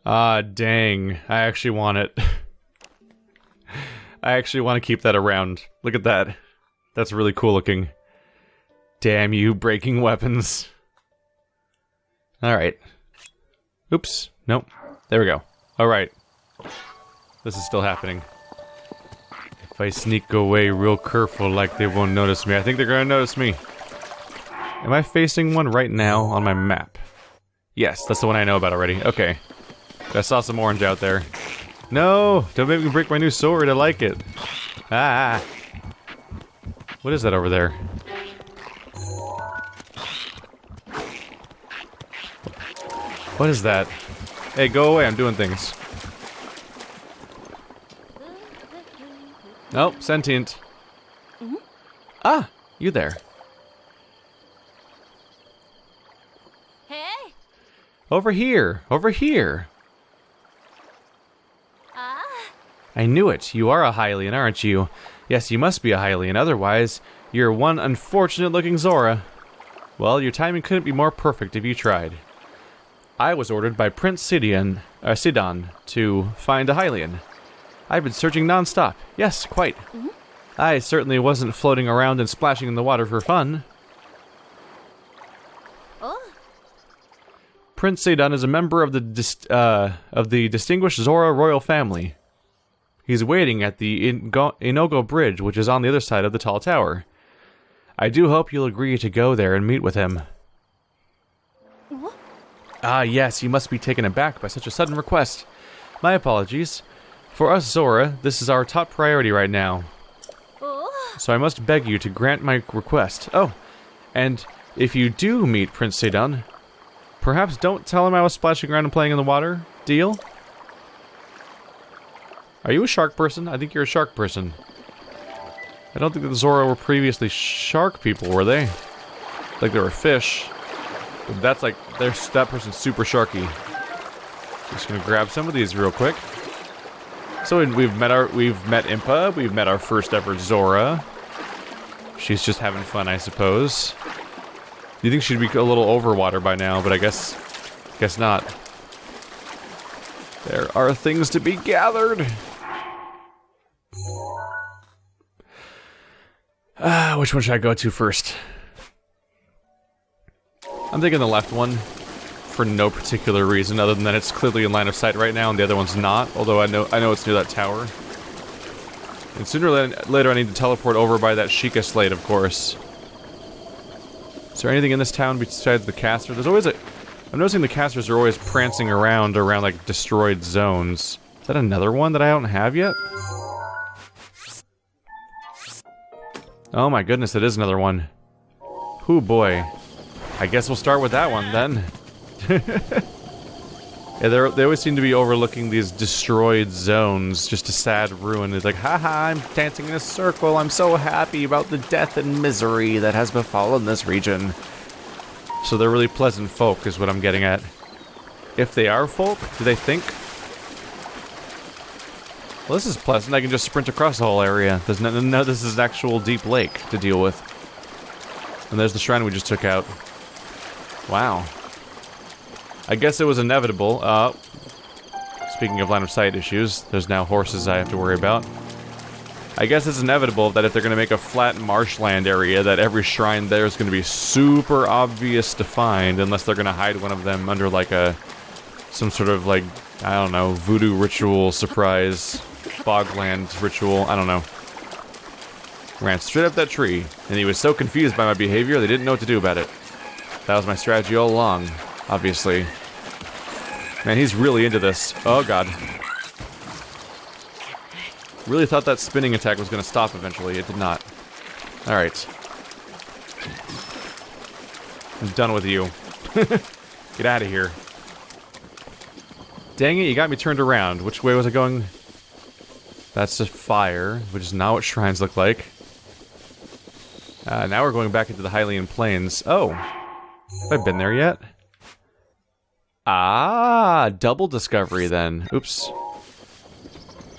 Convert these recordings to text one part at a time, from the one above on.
Ah, dang. I actually want it. I actually want to keep that around. Look at that. That's really cool looking. Damn you, breaking weapons. Alright. Oops. Nope. There we go. Alright. This is still happening. If I sneak away real careful like they won't notice me, I think they're gonna notice me. Am I facing one right now on my map? Yes, that's the one I know about already. Okay. I saw some orange out there. No! Don't make me break my new sword, I like it. Ah! What is that over there? What is that? Hey, go away, I'm doing things. Nope, sentient. Ah! You there. Hey! Over here! Over here! I knew it. You are a Hylian, aren't you? Yes, you must be a Hylian. Otherwise, you're one unfortunate-looking Zora. Well, your timing couldn't be more perfect if you tried. I was ordered by Prince Sidon to find a Hylian. I've been searching non-stop. Yes, quite. I certainly wasn't floating around and splashing in the water for fun. Prince Sidon is a member of the distinguished Zora royal family. He's waiting at the Inogo Bridge, which is on the other side of the tall tower. I do hope you'll agree to go there and meet with him. What? Ah, yes, you must be taken aback by such a sudden request. My apologies. For us Zora, this is our top priority right now. So I must beg you to grant my request. Oh, and if you do meet Prince Sidon, perhaps don't tell him I was splashing around and playing in the water. Deal? Are you a shark person? I think you're a shark person. I don't think that the Zora were previously shark people, were they? Like they were fish. But that's like, that person's super sharky. Just gonna grab some of these real quick. So we've met Impa, we've met our first ever Zora. She's just having fun, I suppose. You think she'd be a little overwater by now, but I guess not. There are things to be gathered. Which one should I go to first? I'm thinking the left one, for no particular reason other than that it's clearly in line of sight right now and the other one's not, although I know it's near that tower. And sooner or later I need to teleport over by that Sheikah Slate, of course. Is there anything in this town besides the caster? There's always I'm noticing the casters are always prancing around like destroyed zones. Is that another one that I don't have yet? Oh my goodness, it is another one. Hoo boy. I guess we'll start with that one then. Yeah, they always seem to be overlooking these destroyed zones, just a sad ruin. It's like, haha, I'm dancing in a circle. I'm so happy about the death and misery that has befallen this region. So they're really pleasant folk, is what I'm getting at. If they are folk, do they think? Well, this is pleasant. I can just sprint across the whole area. There's no, this is an actual deep lake to deal with. And there's the shrine we just took out. Wow. I guess it was inevitable. Speaking of line of sight issues, there's now horses I have to worry about. I guess it's inevitable that if they're going to make a flat marshland area, that every shrine there is going to be super obvious to find, unless they're going to hide one of them under like some sort of like, I don't know, voodoo ritual surprise, bogland ritual, I don't know. Ran straight up that tree, and he was so confused by my behavior they didn't know what to do about it. That was my strategy all along, obviously. Man, he's really into this. Oh god. Really thought that spinning attack was going to stop eventually. It did not. Alright. I'm done with you. Get out of here. Dang it, you got me turned around. Which way was I going? That's a fire, which is not what shrines look like. Now we're going back into the Hylian Plains. Oh. Have I been there yet? Ah, double discovery then. Oops.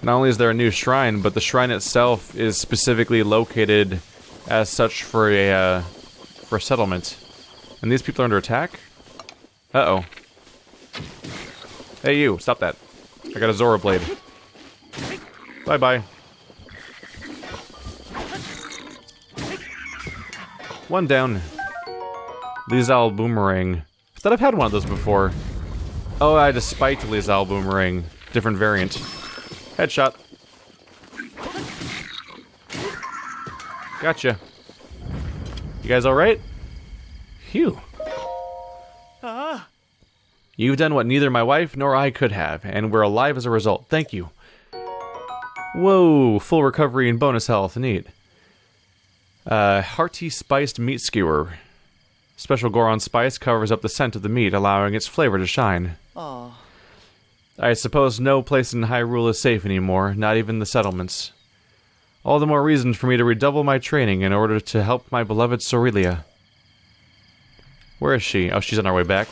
Not only is there a new shrine, but the shrine itself is specifically located as such for a settlement. And these people are under attack? Uh-oh. Hey, you. Stop that. I got a Zora blade. Bye-bye. One down. Lizal Boomerang. I thought I've had one of those before. Oh, I had a spiked Lizal Boomerang. Different variant. Headshot. Gotcha. You guys alright? Phew. You've done what neither my wife nor I could have, and we're alive as a result. Thank you. Whoa, full recovery and bonus health. Neat. Hearty spiced meat skewer. Special Goron spice covers up the scent of the meat, allowing its flavor to shine. Aww. I suppose no place in Hyrule is safe anymore, not even the settlements. All the more reason for me to redouble my training in order to help my beloved Sorelia. Where is she? Oh, she's on our way back.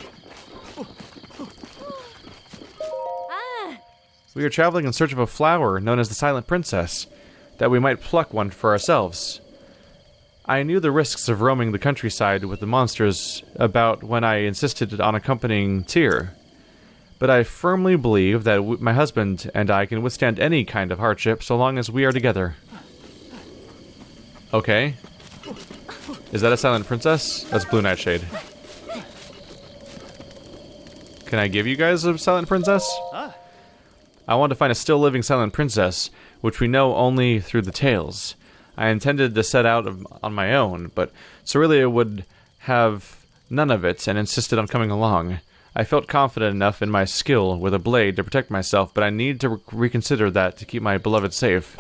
We are traveling in search of a flower known as the Silent Princess, that we might pluck one for ourselves. I knew the risks of roaming the countryside with the monsters about when I insisted on accompanying Tyr, but I firmly believe that my husband and I can withstand any kind of hardship so long as we are together. Okay. Is that a Silent Princess? That's Blue Nightshade. Can I give you guys a Silent Princess? I want to find a still living Silent Princess, which we know only through the tales. I intended to set out on my own, but Sorelia would have none of it and insisted on coming along. I felt confident enough in my skill with a blade to protect myself, but I need to reconsider that to keep my beloved safe.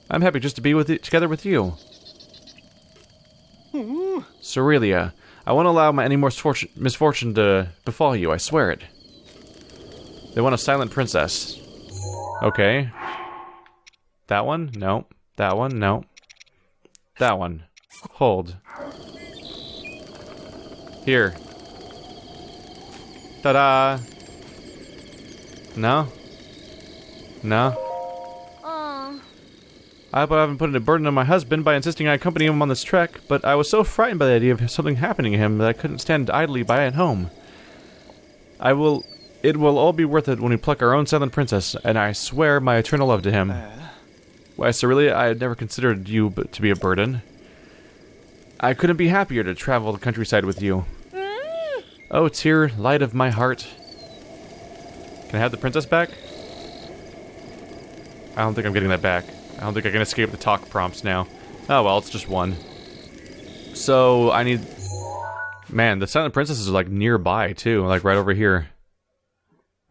I'm happy just to be together with you. Sorelia, I won't allow any more misfortune to befall you, I swear it. They want a Silent Princess. Okay. That one? No. That one? No. That one. Hold. Here. Ta-da! No? No? I hope I haven't put a burden on my husband by insisting I accompany him on this trek, but I was so frightened by the idea of something happening to him that I couldn't stand idly by at home. It will all be worth it when we pluck our own Silent Princess, and I swear my eternal love to him. Why, Sorelia, I had never considered you to be a burden. I couldn't be happier to travel the countryside with you. Oh, Tyr, light of my heart. Can I have the princess back? I don't think I'm getting that back. I don't think I can escape the talk prompts now. Oh well, it's just one. So, I need... Man, the Silent Princesses are like nearby too, like right over here.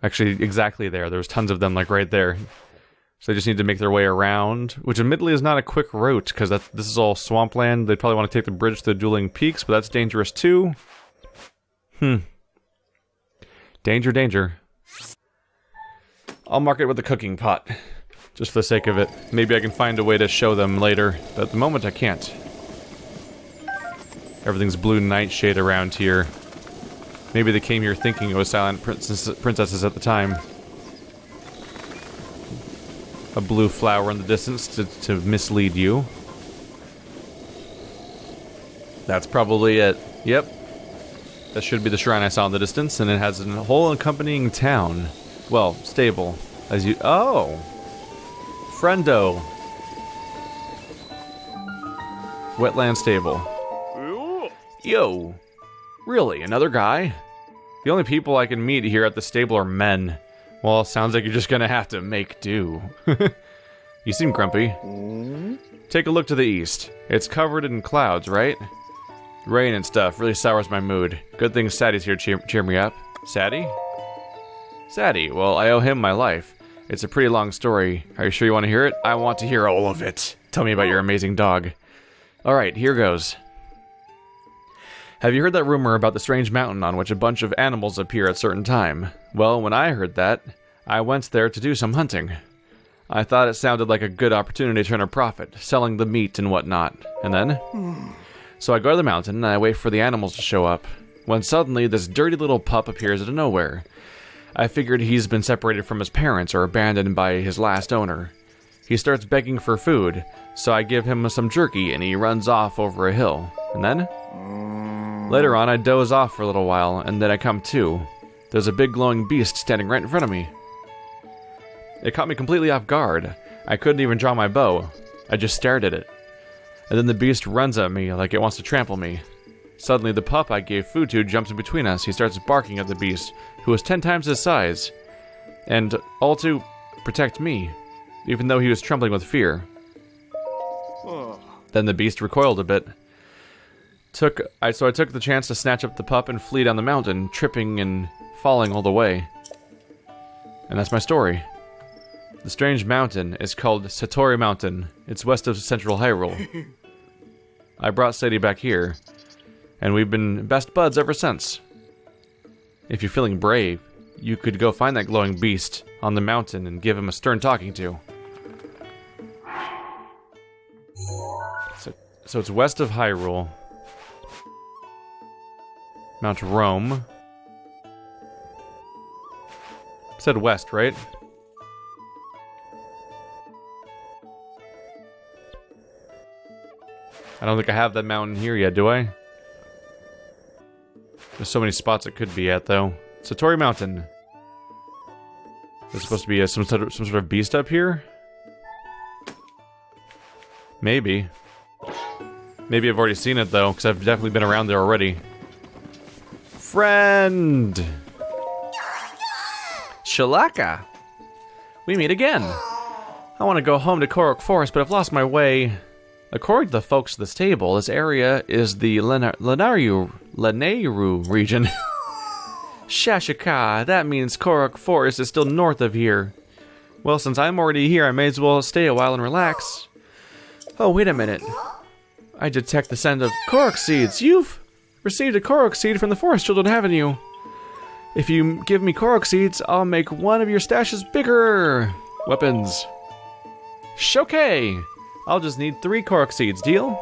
Actually, exactly there. There's tons of them like right there. So they just need to make their way around, which admittedly is not a quick route, because this is all swampland. They'd probably want to take the bridge to the dueling peaks, but that's dangerous too. Danger, danger. I'll mark it with a cooking pot, just for the sake of it. Maybe I can find a way to show them later, but at the moment I can't. Everything's blue nightshade around here. Maybe they came here thinking it was Silent Princesses at the time. A blue flower in the distance to mislead you. That's probably it. Yep. That should be the shrine I saw in the distance, and it has a whole accompanying town. Well, stable. As you... Oh! Friendo. Wetland stable. Yo! Really? Another guy? The only people I can meet here at the stable are men. Well, sounds like you're just gonna have to make do. You seem grumpy. Take a look to the east. It's covered in clouds, right? Rain and stuff really sours my mood. Good thing Sadie's here to cheer me up. Sadie? Sadie, well, I owe him my life. It's a pretty long story. Are you sure you want to hear it? I want to hear all of it. Tell me about your amazing dog. Alright, here goes. Have you heard that rumor about the strange mountain on which a bunch of animals appear at a certain time? Well, when I heard that, I went there to do some hunting. I thought it sounded like a good opportunity to turn a profit, selling the meat and whatnot. And then? So I go to the mountain and I wait for the animals to show up, when suddenly this dirty little pup appears out of nowhere. I figured he's been separated from his parents or abandoned by his last owner. He starts begging for food, so I give him some jerky and he runs off over a hill. And then? Later on, I doze off for a little while, and then I come to. There's a big glowing beast standing right in front of me. It caught me completely off guard. I couldn't even draw my bow. I just stared at it. And then the beast runs at me like it wants to trample me. Suddenly, the pup I gave food to jumps in between us. He starts barking at the beast, who was 10 times his size, and all to protect me, even though he was trembling with fear. Then the beast recoiled a bit. So I took the chance to snatch up the pup and flee down the mountain, tripping and falling all the way. And that's my story. The strange mountain is called Satori Mountain. It's west of central Hyrule. I brought Sadie back here, and we've been best buds ever since. If you're feeling brave, you could go find that glowing beast on the mountain and give him a stern talking to. So it's west of Hyrule. Mount Rome. It said west, right? I don't think I have that mountain here yet, do I? There's so many spots it could be at, though. Satori Mountain. There's supposed to be some sort of beast up here? Maybe. Maybe I've already seen it, though, because I've definitely been around there already. Friend! Shalaka! We meet again! I want to go home to Korok Forest, but I've lost my way. According to the folks at this table, this area is the Lanayru region. Shashika, that means Korok Forest is still north of here. Well, since I'm already here, I may as well stay a while and relax. Oh, wait a minute. I detect the scent of Korok seeds. You've received a Korok seed from the forest children, haven't you? If you give me Korok seeds, I'll make one of your stashes bigger. Weapons. Shokei! I'll just need 3 Korok seeds, deal?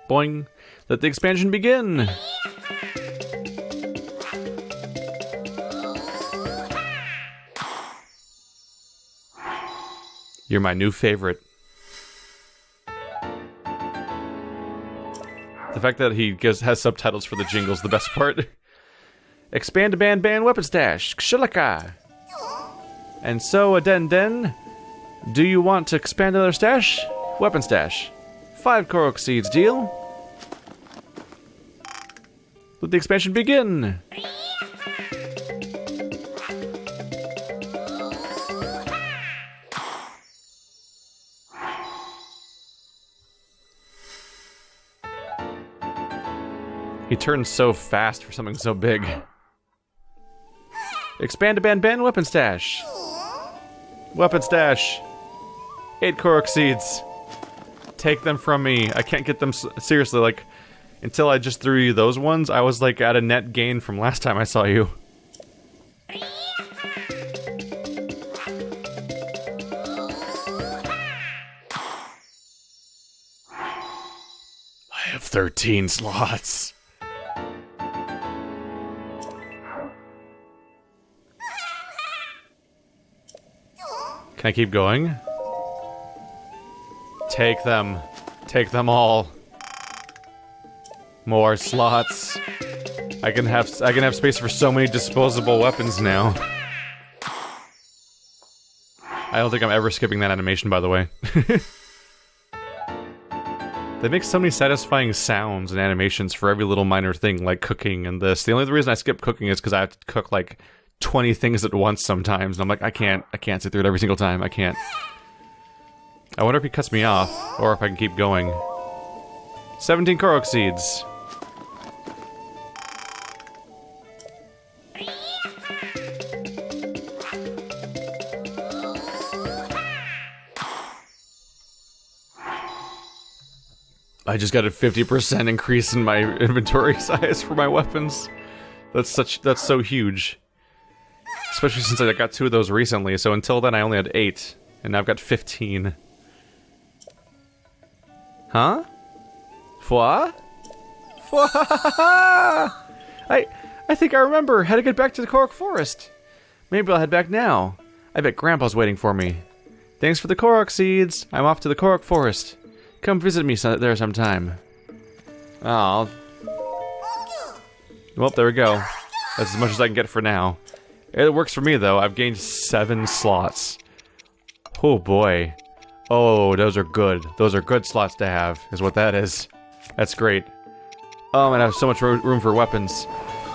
Boing. Let the expansion begin! You're my new favorite. The fact that he has subtitles for the jingle's the best part. Expand a ban weapon stash. Kshilaka. And so, Den, do you want to expand another stash? Weapon stash. 5 Korok seeds, deal? Let the expansion begin! He turns so fast for something so big. Expand a ban weapon stash. Weapon stash. 8 Korok seeds. Take them from me. I can't get them seriously, like, until I just threw you those ones, I was like at a net gain from last time I saw you. I have 13 slots. Can I keep going? Take them. Take them all. More slots. I can have space for so many disposable weapons now. I don't think I'm ever skipping that animation, by the way. They make so many satisfying sounds and animations for every little minor thing, like cooking and this. The only reason I skip cooking is because I have to cook like 20 things at once sometimes, and I'm like, I can't sit through it every single time. I can't. I wonder if he cuts me off, or if I can keep going. 17 Korok seeds. I just got a 50% increase in my inventory size for my weapons. That's so huge. Especially since I got 2 of those recently, so until then I only had 8, and now I've got 15. Huh? Fwa? Fwa? I think I remember how to get back to the Korok Forest. Maybe I'll head back now. I bet Grandpa's waiting for me. Thanks for the Korok seeds. I'm off to the Korok Forest. Come visit me there sometime. Oh. Well, there we go. That's as much as I can get for now. It works for me, though. I've gained 7 slots. Oh, boy. Oh, those are good. Those are good slots to have, is what that is. That's great. Oh, and I have so much room for weapons.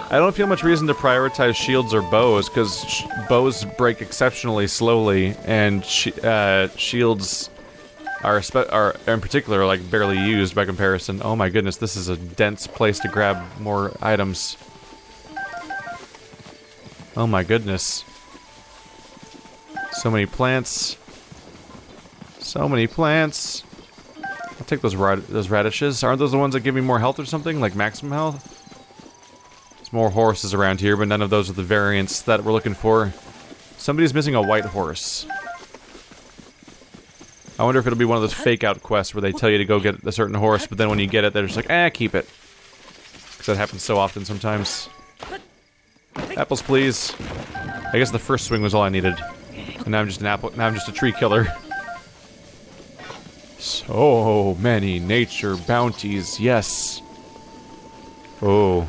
I don't feel much reason to prioritize shields or bows, because bows break exceptionally slowly, and shields are in particular, like, barely used by comparison. Oh my goodness, this is a dense place to grab more items. Oh my goodness. So many plants. So many plants. I'll take those radishes. Aren't those the ones that give me more health or something? Like maximum health? There's more horses around here, but none of those are the variants that we're looking for. Somebody's missing a white horse. I wonder if it'll be one of those fake-out quests where they tell you to go get a certain horse, but then when you get it, they're just like, eh, keep it. Because that happens so often sometimes. Apples, please. I guess the first swing was all I needed. And now I'm just an apple. Now I'm just a tree killer. So many nature bounties, yes. Oh.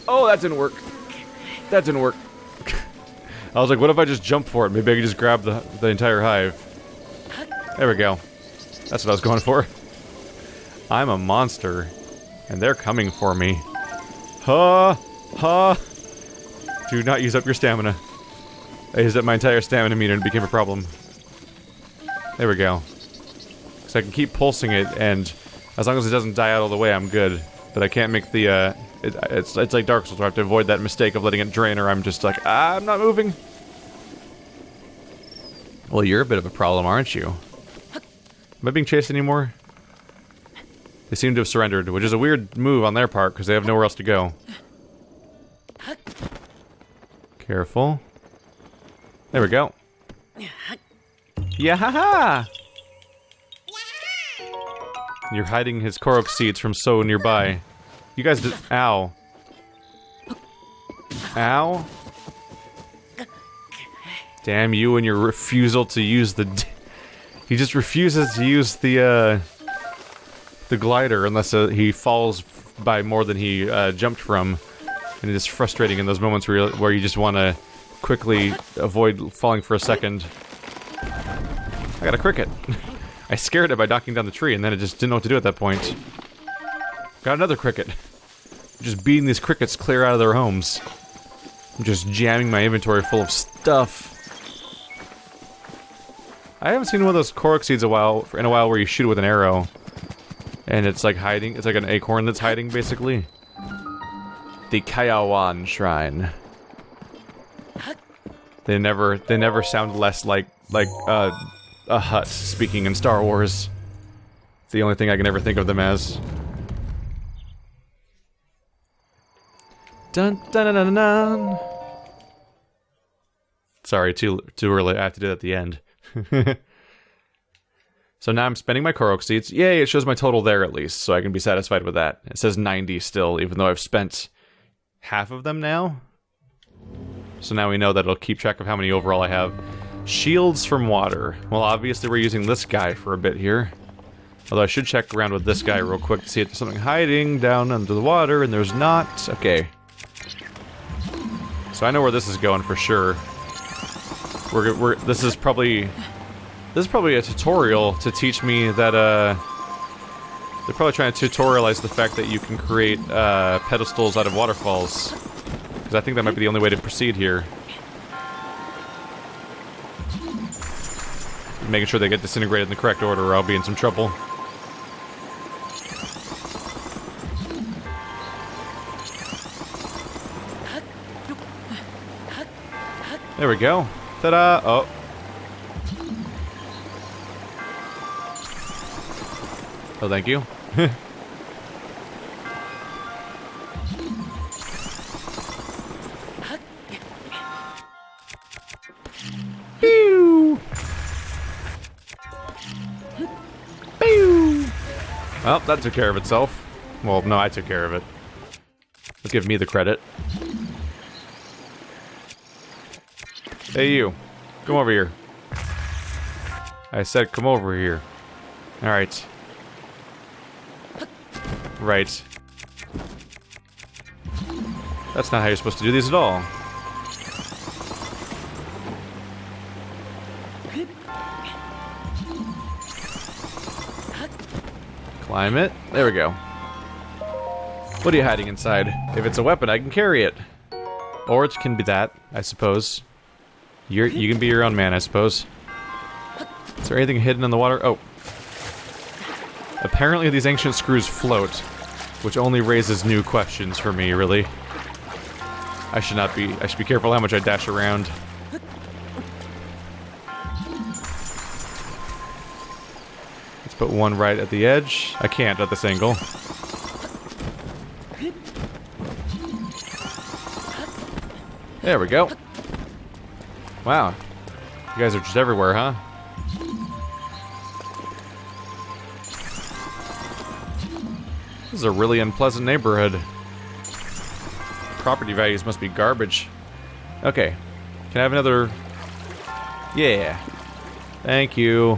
Oh, that didn't work. That didn't work. I was like, what if I just jump for it? Maybe I could just grab the entire hive. There we go. That's what I was going for. I'm a monster. And they're coming for me. Ha! Ha! Do not use up your stamina. I used up my entire stamina meter and it became a problem. There we go. So I can keep pulsing it, and as long as it doesn't die out all the way, I'm good. But I can't make the, it's like Dark Souls, where I have to avoid that mistake of letting it drain, or I'm just like, I'm not moving. Well, you're a bit of a problem, aren't you? Am I being chased anymore? They seem to have surrendered, which is a weird move on their part, because they have nowhere else to go. Careful. There we go. Yeah-ha-ha! You're hiding his Korok seeds from so nearby. You guys did- ow. Ow? Damn you and your refusal to use the- he just refuses to use the glider unless he falls by more than he jumped from. And it is frustrating in those moments where you just want to quickly avoid falling for a second. I got a cricket. I scared it by knocking down the tree, and then it just didn't know what to do at that point. Got another cricket. Just beating these crickets clear out of their homes. I'm just jamming my inventory full of stuff. I haven't seen one of those Korok seeds in a while where you shoot it with an arrow. And it's like hiding. It's like an acorn that's hiding, basically. The Kayawan Shrine. They never sound less like a hut speaking in Star Wars. It's the only thing I can ever think of them as. Dun dun dun dun dun. Sorry, too early. I have to do that at the end. So now I'm spending my Korok seeds. Yay, it shows my total there at least, so I can be satisfied with that. It says 90 still, even though I've spent half of them now. So now we know that it'll keep track of how many overall I have. Shields from water. Well, obviously we're using this guy for a bit here. Although I should check around with this guy real quick to see if there's something hiding down under the water, and there's not. Okay. So I know where this is going for sure. This is probably a tutorial to teach me that, they're probably trying to tutorialize the fact that you can create, pedestals out of waterfalls. Because I think that might be the only way to proceed here. Making sure they get disintegrated in the correct order or I'll be in some trouble. There we go. Ta-da! Oh. Oh, thank you. Pew! Pew! Well, that took care of itself. Well, no, I took care of it. Let's give me the credit. Hey, you. Come over here. I said come over here. Alright. Right. That's not how you're supposed to do these at all. Climb it. There we go. What are you hiding inside? If it's a weapon, I can carry it. Or it can be that, I suppose. You can be your own man, I suppose. Is there anything hidden in the water? Oh. Apparently these ancient screws float, which only raises new questions for me, really. I should be careful how much I dash around. Let's put one right at the edge. I can't at this angle. There we go. Wow. You guys are just everywhere, huh? This is a really unpleasant neighborhood. Property values must be garbage. Okay. Can I have another... Yeah. Thank you.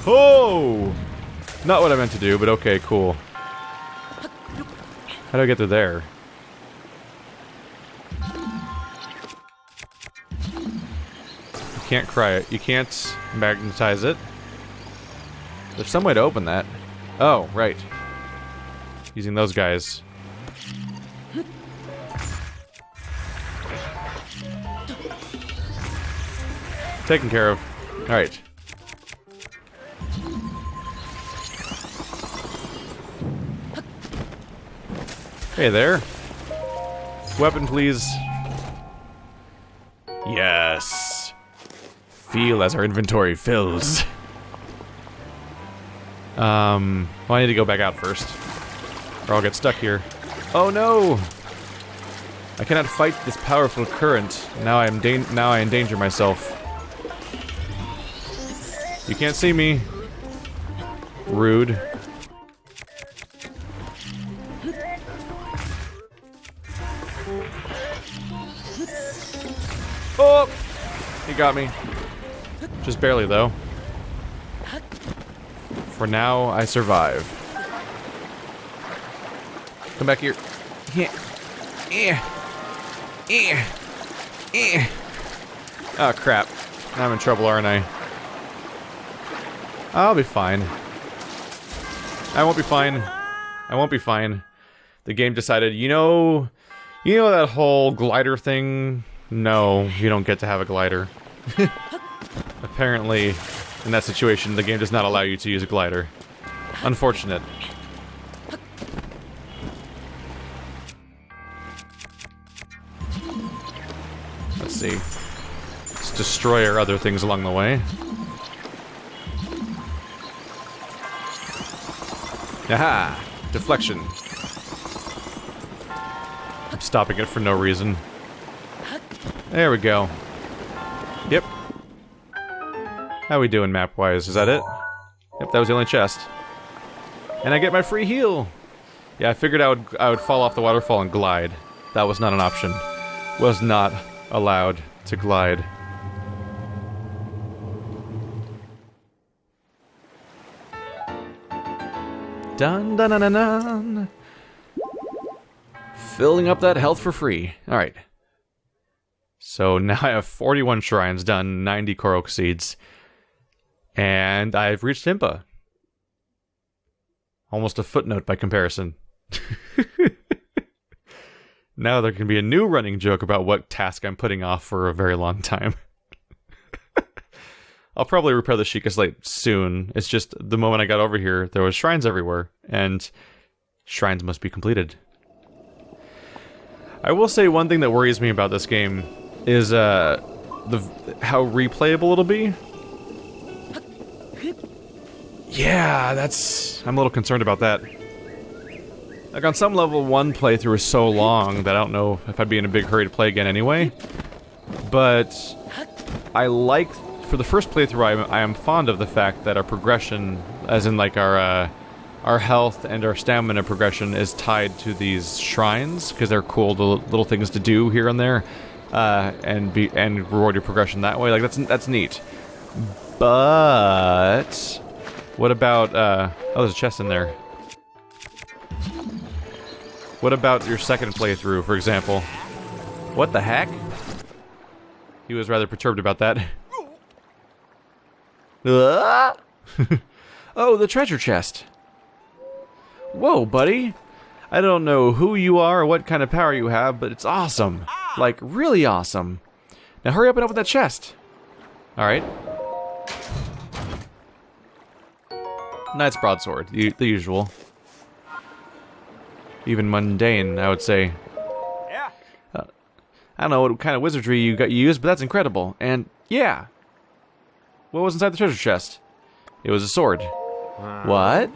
Oh! Not what I meant to do, but okay, cool. How do I get through there? You can't cry it. You can't magnetize it. There's some way to open that. Oh, right. Using those guys. Taken care of. Alright. Hey there. Weapon, please. Yes. Feel as our inventory fills. Well, I need to go back out first. Or I'll get stuck here. Oh no! I cannot fight this powerful current. Now I endanger myself. You can't see me. Rude. Oh! He got me. Just barely, though. For now, I survive. Come back here. Oh, crap. Now I'm in trouble, aren't I? I'll be fine. I won't be fine. I won't be fine. The game decided, you know that whole glider thing? No, you don't get to have a glider. Apparently, in that situation, the game does not allow you to use a glider. Unfortunate. Let's see. Let's destroy our other things along the way. Aha! Deflection. I'm stopping it for no reason. There we go. Yep. How we doing map-wise? Is that it? Yep, that was the only chest. And I get my free heal! Yeah, I figured I would fall off the waterfall and glide. That was not an option. Was not allowed to glide. Dun dun dun dun dun! Filling up that health for free. Alright. So now I have 41 shrines done, 90 Korok seeds. And I've reached Impa. Almost a footnote by comparison. Now there can be a new running joke about what task I'm putting off for a very long time. I'll probably repair the Sheikah Slate soon. It's just the moment I got over here, there was shrines everywhere, and shrines must be completed. I will say one thing that worries me about this game is how replayable it'll be. Yeah, I'm a little concerned about that. Like, on some level, one playthrough is so long that I don't know if I'd be in a big hurry to play again anyway. But I like, for the first playthrough, I am fond of the fact that our progression, as in like our health and our stamina progression, is tied to these shrines, because they're cool little things to do here and there, and reward your progression that way. Like, that's neat. But What about, oh, there's a chest in there. What about your second playthrough, for example? What the heck? He was rather perturbed about that. Oh, the treasure chest. Whoa, buddy. I don't know who you are or what kind of power you have, but it's awesome. Like, really awesome. Now hurry up and open that chest. Alright. Knight's broadsword, the usual. Even mundane, I would say. Yeah. I don't know what kind of wizardry you used, but that's incredible. And, yeah. What was inside the treasure chest? It was a sword. What?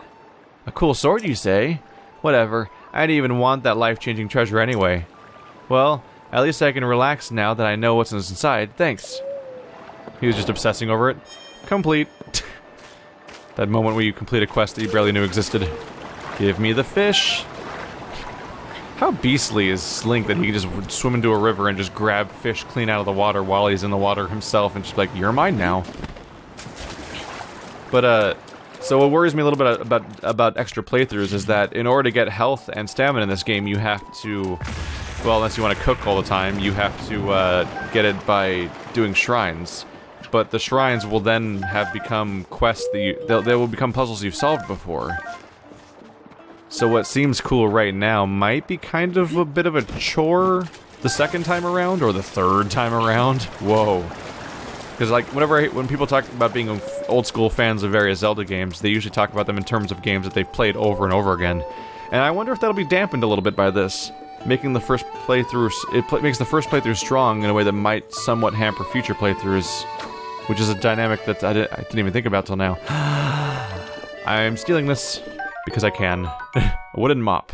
A cool sword, you say? Whatever. I didn't even want that life-changing treasure anyway. Well, at least I can relax now that I know what's inside. Thanks. He was just obsessing over it. Complete. That moment where you complete a quest that you barely knew existed. Give me the fish. How beastly is Link that he can just swim into a river and just grab fish clean out of the water while he's in the water himself and just be like, you're mine now. But, so what worries me a little bit about extra playthroughs is that in order to get health and stamina in this game, you have to, well, unless you want to cook all the time, you have to get it by doing shrines. But the shrines will then have become quests that they will become puzzles you've solved before. So what seems cool right now might be kind of a bit of a chore the second time around, or the third time around. Whoa. Because, like, when people talk about being old-school fans of various Zelda games, they usually talk about them in terms of games that they've played over and over again. And I wonder if that'll be dampened a little bit by this. Making the first playthrough... It makes the first playthrough strong in a way that might somewhat hamper future playthroughs. Which is a dynamic that I didn't even think about till now. I'm stealing this because I can. A wooden mop.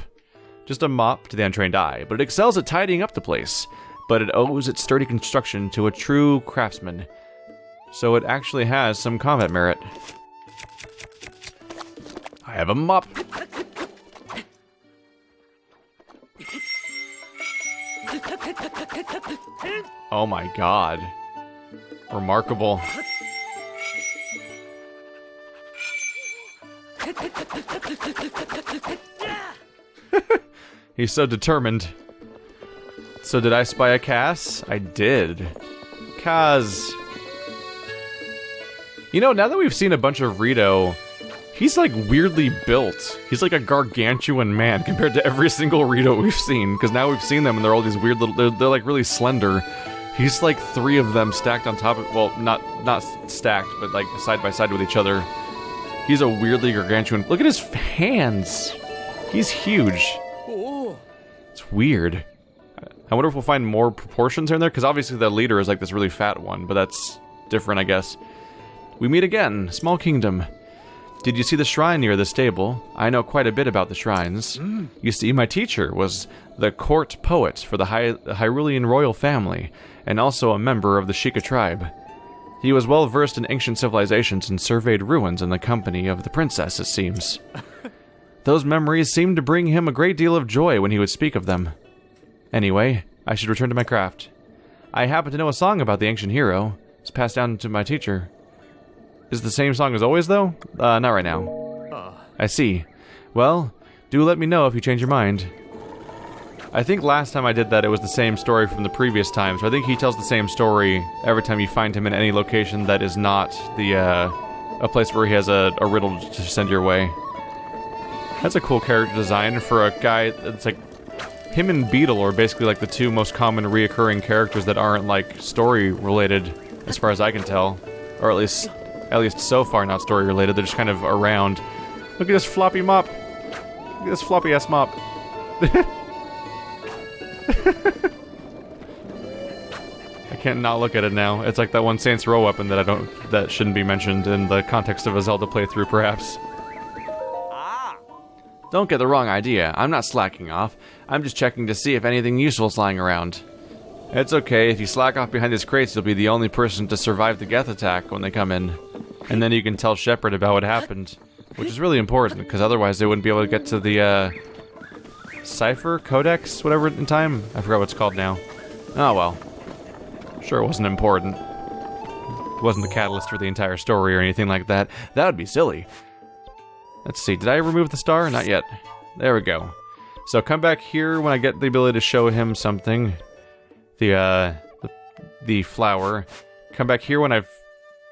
Just a mop to the untrained eye, but it excels at tidying up the place. But it owes its sturdy construction to a true craftsman. So it actually has some combat merit. I have a mop. Oh my god. Remarkable. He's so determined. So did I spy a Kazz? I did. Kazz. You know, now that we've seen a bunch of Rito, he's like weirdly built. He's like a gargantuan man compared to every single Rito we've seen. Because now we've seen them and they're all these weird little, they're like really slender. He's like 3 of them stacked on top of, well, not stacked, but like side by side with each other. He's a weirdly gargantuan. Look at his hands. He's huge. It's weird. I wonder if we'll find more proportions here and there, because obviously the leader is like this really fat one, but that's different, I guess. We meet again, small kingdom. Did you see the shrine near the stable? I know quite a bit about the shrines. You see, my teacher was the court poet for the Hyrulean royal family, and also a member of the Sheikah tribe. He was well versed in ancient civilizations and surveyed ruins in the company of the princess, it seems. Those memories seemed to bring him a great deal of joy when he would speak of them. Anyway, I should return to my craft. I happen to know a song about the ancient hero. It's passed down to my teacher. Is it the same song as always, though? Not right now. I see. Well, do let me know if you change your mind. I think last time I did that, it was the same story from the previous time, so I think he tells the same story every time you find him in any location that is not the, a place where he has a riddle to send your way. That's a cool character design for a guy that's like... Him and Beetle are basically like the 2 most common reoccurring characters that aren't like story-related, as far as I can tell. Or at least so far not story-related, they're just kind of around. Look at this floppy mop! Look at this floppy-ass mop. I can't not look at it now. It's like that one Saints Row weapon that shouldn't be mentioned in the context of a Zelda playthrough, perhaps. Don't get the wrong idea. I'm not slacking off. I'm just checking to see if anything useful is lying around. It's okay. If you slack off behind these crates, you'll be the only person to survive the Geth attack when they come in. And then you can tell Shepard about what happened. Which is really important, because otherwise they wouldn't be able to get to the, Cipher? Codex? Whatever in time? I forgot what it's called now. Oh well. Sure, it wasn't important. It wasn't the catalyst for the entire story or anything like that. That would be silly. Let's see, did I remove the star? Not yet. There we go. So come back here when I get the ability to show him something. The flower. Come back here when I've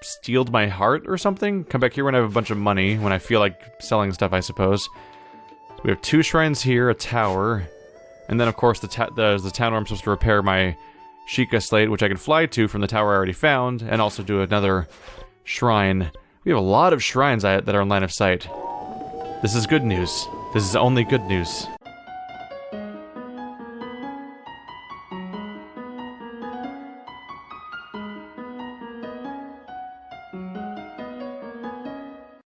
stealed my heart or something. Come back here when I have a bunch of money, when I feel like selling stuff, I suppose. We have 2 shrines here, a tower, and then of course the town where I'm supposed to repair my Sheikah slate, which I can fly to from the tower I already found, and also do another shrine. We have a lot of shrines that are in line of sight. This is good news. This is only good news.